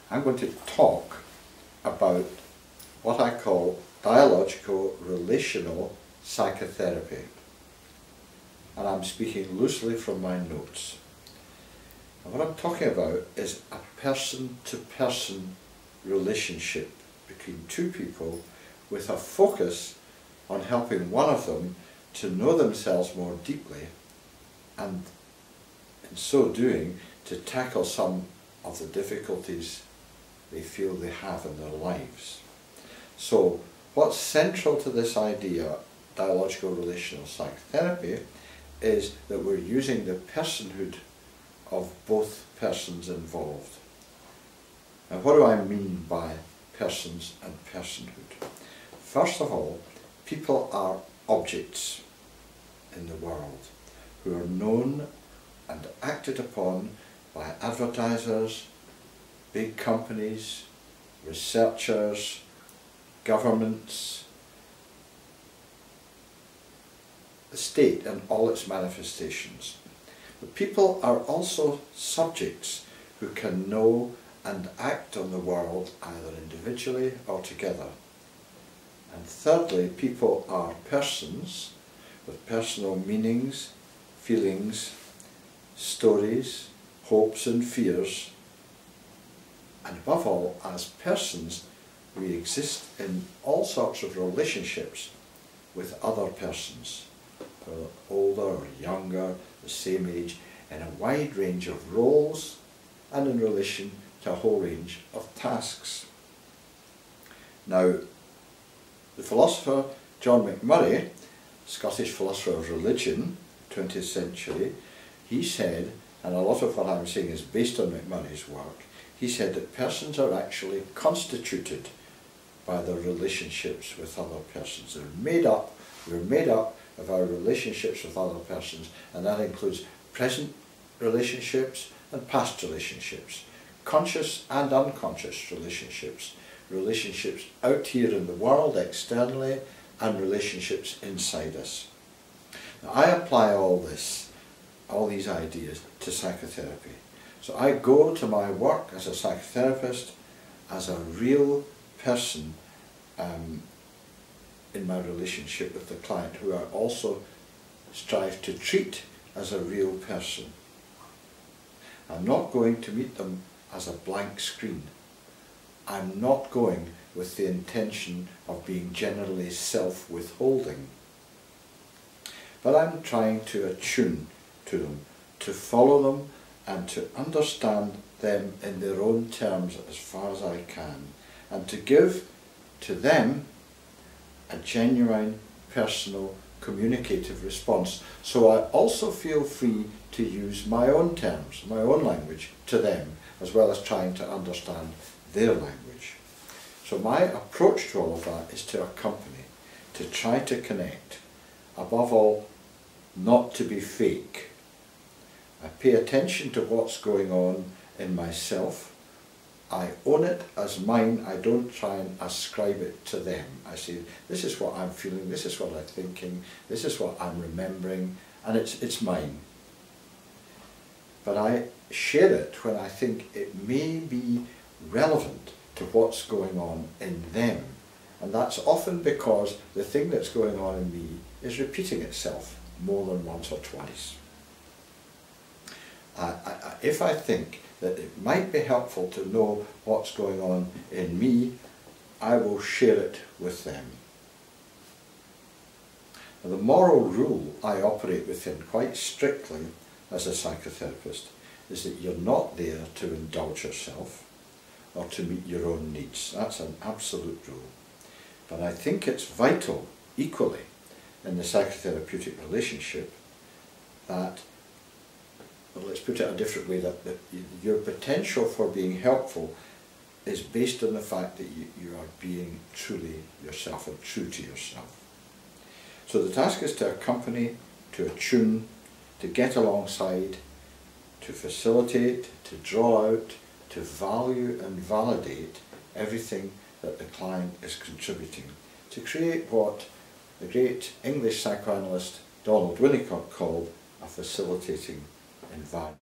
I'm going to talk about what I call dialogical relational psychotherapy. And I'm speaking loosely from my notes. And what I'm talking about is a person-to-person relationship between two people with a focus on helping one of them to know themselves more deeply and in so doing to tackle some of the difficulties they feel they have in their lives. So what's central to this idea, dialogical relational psychotherapy, is that we're using the personhood of both persons involved. And what do I mean by persons and personhood? First of all, people are objects in the world who are known and acted upon by advertisers, big companies, researchers, governments, the state and all its manifestations. But people are also subjects who can know and act on the world either individually or together. And thirdly, people are persons with personal meanings, feelings, stories, hopes and fears. And above all, as persons, we exist in all sorts of relationships with other persons, whether older or younger, the same age, in a wide range of roles and in relation to a whole range of tasks. Now, the philosopher John McMurray, Scottish philosopher of religion, 20th century, he said, and a lot of what I'm saying is based on McMurray's work, he said that persons are actually constituted by their relationships with other persons. We're made up of our relationships with other persons, and that includes present relationships and past relationships, conscious and unconscious relationships, relationships out here in the world externally, and relationships inside us. Now, I apply all these ideas to psychotherapy. So I go to my work as a psychotherapist as a real person in my relationship with the client, who I also strive to treat as a real person. I'm not going to meet them as a blank screen. I'm not going with the intention of being generally self-withholding. But I'm trying to attune to them, to follow them and to understand them in their own terms as far as I can, and to give to them a genuine, personal, communicative response. So I also feel free to use my own terms, my own language to them, as well as trying to understand their language. So my approach to all of that is to accompany, to try to connect, above all, not to be fake. I pay attention to what's going on in myself. I own it as mine. I don't try and ascribe it to them. I say, this is what I'm feeling, this is what I'm thinking, this is what I'm remembering, and it's mine. But I share it when I think it may be relevant to what's going on in them. And that's often because the thing that's going on in me is repeating itself more than once or twice. If I think that it might be helpful to know what's going on in me, I will share it with them. Now, the moral rule I operate within quite strictly as a psychotherapist is that you're not there to indulge yourself or to meet your own needs. That's an absolute rule. But I think it's vital, equally, in the psychotherapeutic relationship that, well, let's put it a different way, that your potential for being helpful is based on the fact that you are being truly yourself and true to yourself. So the task is to accompany, to attune, to get alongside, to facilitate, to draw out, to value and validate everything that the client is contributing, to create what the great English psychoanalyst Donald Winnicott called a facilitating environment.